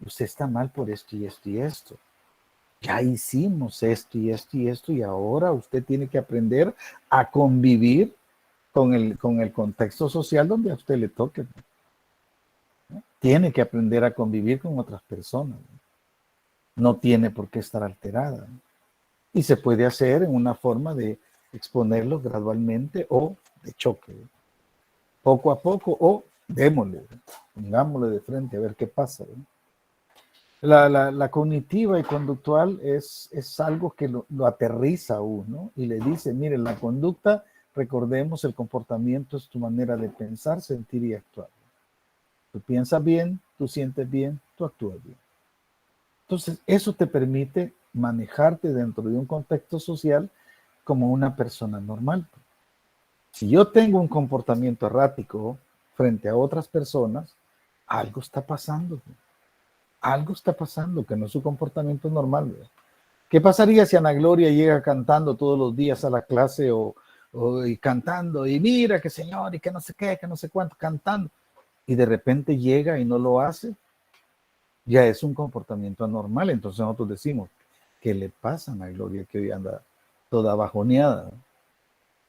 Speaker 1: usted está mal por esto y esto y esto. Ya hicimos esto y esto y esto, y ahora usted tiene que aprender a convivir con el contexto social donde a usted le toque, ¿no? Tiene que aprender a convivir con otras personas, ¿no? No tiene por qué estar alterada, ¿no? Y se puede hacer en una forma de exponerlo gradualmente o de choque, ¿no? Poco a poco, o démosle, ¿no? Pongámosle de frente a ver qué pasa, ¿no? La cognitiva y conductual es algo que lo aterriza a uno y le dice, mire, la conducta, recordemos, el comportamiento es tu manera de pensar, sentir y actuar. Tú piensas bien, tú sientes bien, tú actúas bien. Entonces, eso te permite manejarte dentro de un contexto social como una persona normal. Si yo tengo un comportamiento errático frente a otras personas, algo está pasando. Algo está pasando que no es su comportamiento normal, ¿verdad? ¿Qué pasaría si Ana Gloria llega cantando todos los días a la clase y cantando, y mira que señor, y que no sé qué, que no sé cuánto, cantando, y de repente llega y no lo hace? Ya es un comportamiento anormal. Entonces nosotros decimos, ¿qué le pasa a Ana Gloria que hoy anda toda bajoneada?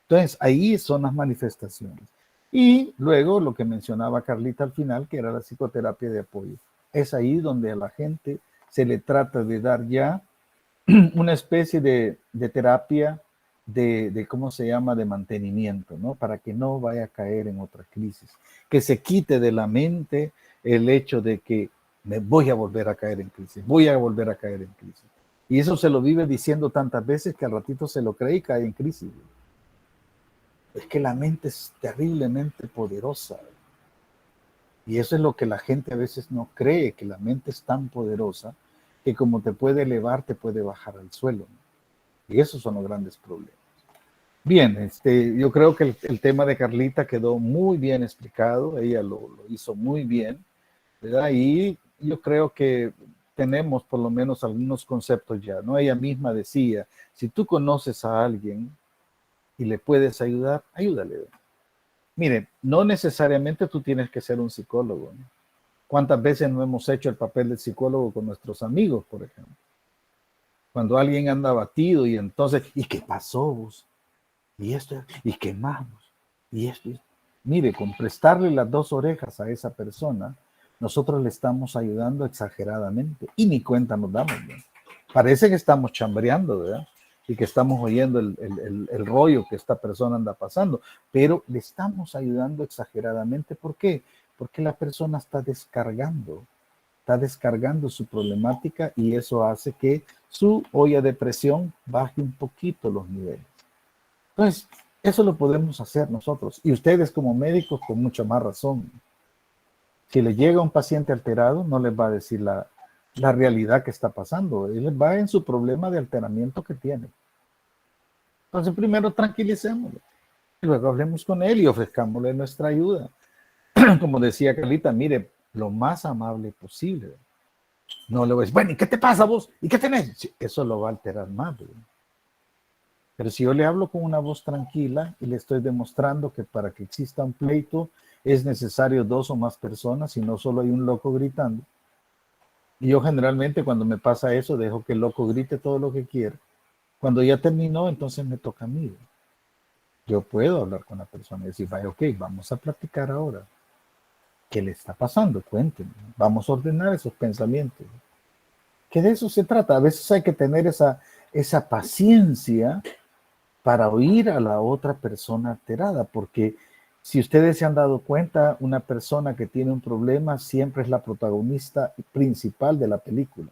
Speaker 1: Entonces ahí son las manifestaciones. Y luego lo que mencionaba Carlita al final, que era la psicoterapia de apoyo. Es ahí donde a la gente se le trata de dar ya una especie de terapia de ¿cómo se llama?, de mantenimiento, ¿no? Para que no vaya a caer en otra crisis. Que se quite de la mente el hecho de que me voy a volver a caer en crisis, voy a volver a caer en crisis. Y eso se lo vive diciendo tantas veces que al ratito se lo cree y cae en crisis. Es que la mente es terriblemente poderosa. Y eso es lo que la gente a veces no cree, que la mente es tan poderosa que como te puede elevar, te puede bajar al suelo, ¿no? Y esos son los grandes problemas. Bien, yo creo que el tema de Carlita quedó muy bien explicado, ella lo hizo muy bien, ¿verdad? Y yo creo que tenemos por lo menos algunos conceptos ya, ¿no? Ella misma decía, si tú conoces a alguien y le puedes ayudar, ayúdale, ¿verdad? Mire, no necesariamente tú tienes que ser un psicólogo, ¿no? ¿Cuántas veces no hemos hecho el papel de psicólogo con nuestros amigos, por ejemplo? Cuando alguien anda abatido y entonces, ¿y qué pasó vos? Y esto, ¿y qué más vos? Y esto. Mire, con prestarle las dos orejas a esa persona, nosotros le estamos ayudando exageradamente y ni cuenta nos damos, ¿no? Parece que estamos chambreando, ¿verdad? Y que estamos oyendo el rollo que esta persona anda pasando, pero le estamos ayudando exageradamente. ¿Por qué? Porque la persona está descargando su problemática y eso hace que su olla de presión baje un poquito los niveles. Entonces, eso lo podemos hacer nosotros. Y ustedes como médicos con mucha más razón. Si le llega un paciente alterado, no les va a decir la realidad que está pasando. Él va en su problema de alteramiento que tiene. Entonces, primero tranquilicémoslo. Y luego hablemos con él y ofrezcámosle nuestra ayuda. Como decía Carlita, mire, lo más amable posible. No le voy a decir, bueno, ¿y qué te pasa vos? ¿Y qué tenés? Sí, eso lo va a alterar más, ¿verdad? Pero si yo le hablo con una voz tranquila y le estoy demostrando que para que exista un pleito es necesario dos o más personas y no solo hay un loco gritando. Y yo generalmente cuando me pasa eso dejo que el loco grite todo lo que quiera. Cuando ya terminó, entonces me toca a mí. Yo puedo hablar con la persona y decir, vaya, ok, vamos a platicar ahora. ¿Qué le está pasando? Cuéntenme. Vamos a ordenar esos pensamientos. Que de eso se trata. A veces hay que tener esa paciencia para oír a la otra persona alterada, porque si ustedes se han dado cuenta, una persona que tiene un problema siempre es la protagonista principal de la película.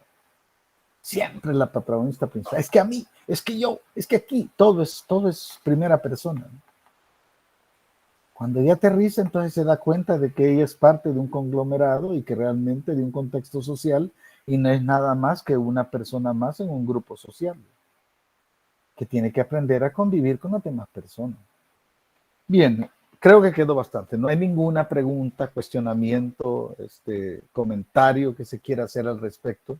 Speaker 1: Siempre es la protagonista principal. Es que a mí, es que yo, es que aquí, todo es primera persona. Cuando ella aterriza, entonces se da cuenta de que ella es parte de un conglomerado y que realmente de un contexto social y no es nada más que una persona más en un grupo social, que tiene que aprender a convivir con las demás personas. Bien, creo que quedó bastante. No hay ninguna pregunta, cuestionamiento, comentario que se quiera hacer al respecto.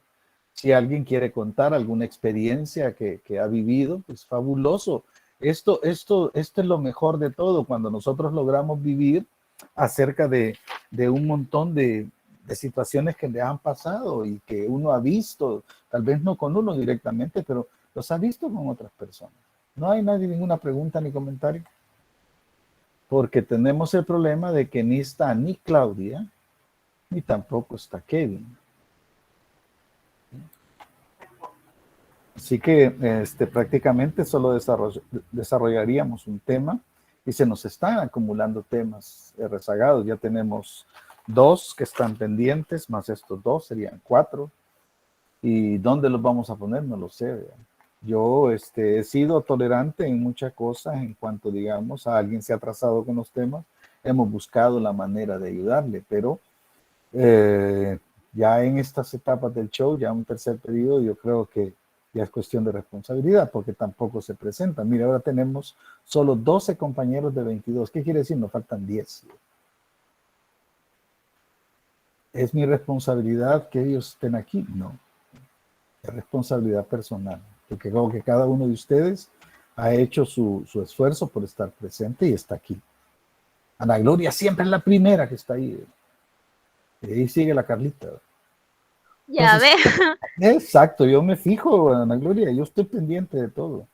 Speaker 1: Si alguien quiere contar alguna experiencia que ha vivido, pues fabuloso. Esto es lo mejor de todo, cuando nosotros logramos vivir acerca de un montón de situaciones que le han pasado y que uno ha visto, tal vez no con uno directamente, pero los ha visto con otras personas. No hay nadie, ninguna pregunta ni comentario, porque tenemos el problema de que ni está ni Claudia, ni tampoco está Kevin. Así que prácticamente solo desarrollaríamos un tema y se nos están acumulando temas rezagados. Ya tenemos 2 que están pendientes, más estos 2 serían 4. ¿Y dónde los vamos a poner? No lo sé. ¿Verdad? Yo he sido tolerante en muchas cosas en cuanto, digamos, a alguien se ha atrasado con los temas. Hemos buscado la manera de ayudarle, pero ya en estas etapas del show, ya un tercer periodo, yo creo que ya es cuestión de responsabilidad, porque tampoco se presenta. Mira, ahora tenemos solo 12 compañeros de 22. ¿Qué quiere decir? Nos faltan 10. ¿Es mi responsabilidad que ellos estén aquí? No. Es responsabilidad personal, porque creo que cada uno de ustedes ha hecho su esfuerzo por estar presente y está aquí. Ana Gloria siempre es la primera que está ahí. Y ahí sigue la Carlita.
Speaker 2: Ya
Speaker 1: Entonces,
Speaker 2: ve.
Speaker 1: exacto, yo me fijo, Ana Gloria, yo estoy pendiente de todo.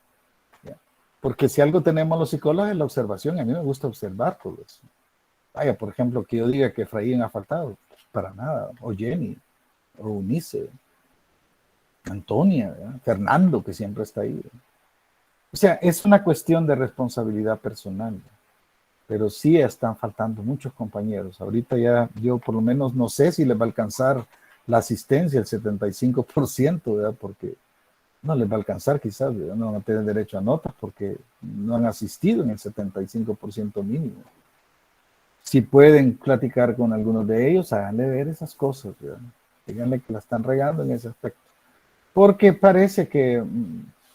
Speaker 1: ¿Ya? Porque si algo tenemos los psicólogos es la observación, a mí me gusta observar todo eso. Vaya, por ejemplo, que yo diga que Efraín ha faltado, para nada, o Jenny, o Unice, Antonia, ¿verdad? Fernando, que siempre está ahí. ¿verdad? O sea, es una cuestión de responsabilidad personal, ¿verdad? Pero sí están faltando muchos compañeros. Ahorita ya yo por lo menos no sé si les va a alcanzar la asistencia, el 75%, ¿verdad? Porque no les va a alcanzar quizás, ¿verdad? No van a tener derecho a notas porque no han asistido en el 75% mínimo. Si pueden platicar con algunos de ellos, háganle ver esas cosas, ¿verdad? Díganle que la están regando en ese aspecto. Porque parece que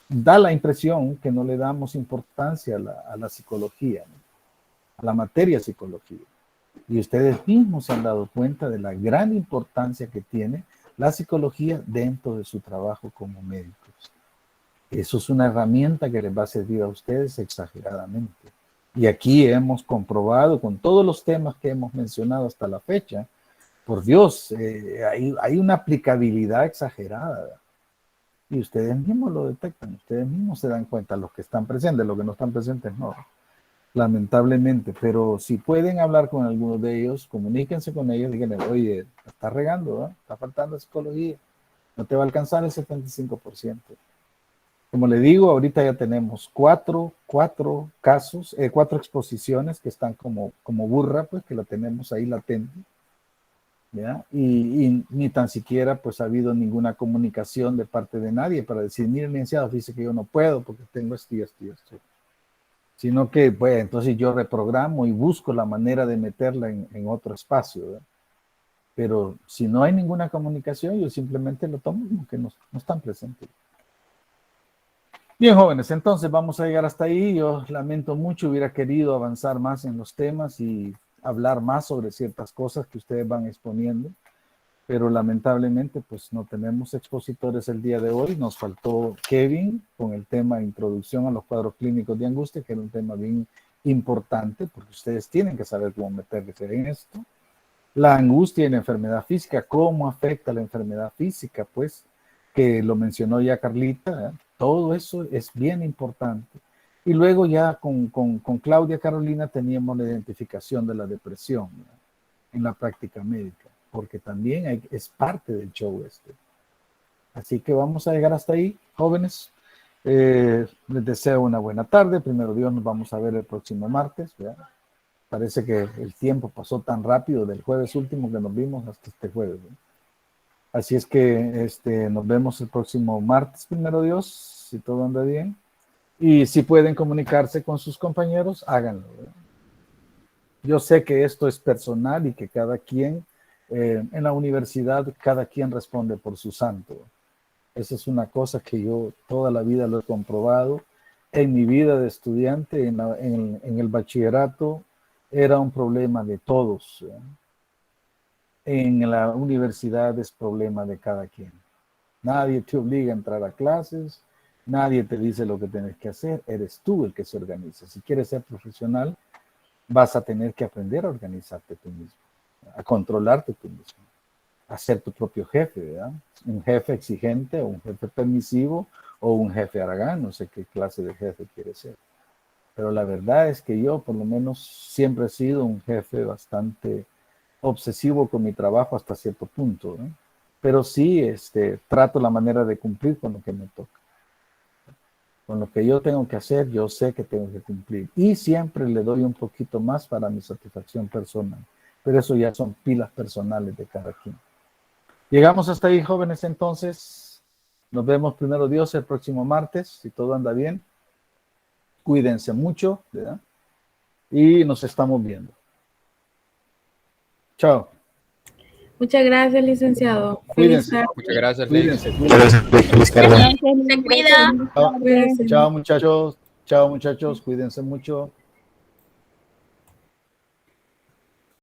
Speaker 1: da la impresión que no le damos importancia a la psicología, ¿no? A la materia psicología. Y ustedes mismos se han dado cuenta de la gran importancia que tiene la psicología dentro de su trabajo como médicos. Eso es una herramienta que les va a servir a ustedes exageradamente. Y aquí hemos comprobado con todos los temas que hemos mencionado hasta la fecha, por Dios, hay una aplicabilidad exagerada. Y ustedes mismos lo detectan, ustedes mismos se dan cuenta, los que están presentes, los que no están presentes no. Lamentablemente, pero si pueden hablar con algunos de ellos, comuníquense con ellos, díganle, oye, está regando, ¿eh? Está faltando psicología, no te va a alcanzar el 75%. Como le digo, ahorita ya tenemos cuatro casos, 4 exposiciones que están como burra, pues que la tenemos ahí latente, ¿ya? Y ni tan siquiera pues ha habido ninguna comunicación de parte de nadie para decir, mire, licenciado, dice que yo no puedo porque tengo esto. Sino que, pues, entonces yo reprogramo y busco la manera de meterla en otro espacio, ¿verdad? Pero si no hay ninguna comunicación, yo simplemente lo tomo como que no están presentes. Bien, jóvenes, entonces vamos a llegar hasta ahí. Yo lamento mucho, hubiera querido avanzar más en los temas y hablar más sobre ciertas cosas que ustedes van exponiendo, pero lamentablemente pues no tenemos expositores el día de hoy. Nos faltó Kevin con el tema Introducción a los cuadros clínicos de angustia, que era un tema bien importante porque ustedes tienen que saber cómo meterse en esto. La angustia y la enfermedad física, cómo afecta la enfermedad física, pues, que lo mencionó ya Carlita, ¿eh? Todo eso es bien importante. Y luego ya con Claudia Carolina teníamos la identificación de la depresión, ¿verdad? En la práctica médica, porque también es parte del show este. Así que vamos a llegar hasta ahí, jóvenes. Les deseo una buena tarde. Primero Dios, nos vamos a ver el próximo martes, ¿verdad? Parece que el tiempo pasó tan rápido del jueves último que nos vimos hasta este jueves, ¿verdad? Así es que nos vemos el próximo martes, primero Dios, si todo anda bien. Y si pueden comunicarse con sus compañeros, háganlo, ¿verdad? Yo sé que esto es personal y que cada quien, en la universidad, cada quien responde por su santo. Esa es una cosa que yo toda la vida lo he comprobado En mi vida de estudiante, en el bachillerato, era un problema de todos. En la universidad es problema de cada quien. Nadie te obliga a entrar a clases, nadie te dice lo que tienes que hacer, eres tú el que se organiza. Si quieres ser profesional, vas a tener que aprender a organizarte tú mismo, a controlarte tú mismo, a ser tu propio jefe, ¿verdad? Un jefe exigente o un jefe permisivo o un jefe haragán, no sé qué clase de jefe quieres ser. Pero la verdad es que yo, por lo menos, siempre he sido un jefe bastante obsesivo con mi trabajo hasta cierto punto, ¿no? Pero sí, trato la manera de cumplir con lo que me toca. Con lo que yo tengo que hacer, yo sé que tengo que cumplir. Y siempre le doy un poquito más para mi satisfacción personal. Pero eso ya son pilas personales de cada quien. Llegamos hasta ahí, jóvenes, entonces. Nos vemos primero Dios el próximo martes, si todo anda bien. Cuídense mucho, ¿verdad? Y nos estamos viendo. Chao.
Speaker 3: Muchas gracias, licenciado.
Speaker 1: Cuídense.
Speaker 6: Muchas gracias,
Speaker 1: Cuídense.
Speaker 7: Feliz tarde.
Speaker 4: Se cuida.
Speaker 1: Chao,
Speaker 3: Cuídense.
Speaker 1: chao, muchachos. Chao, muchachos. Cuídense mucho.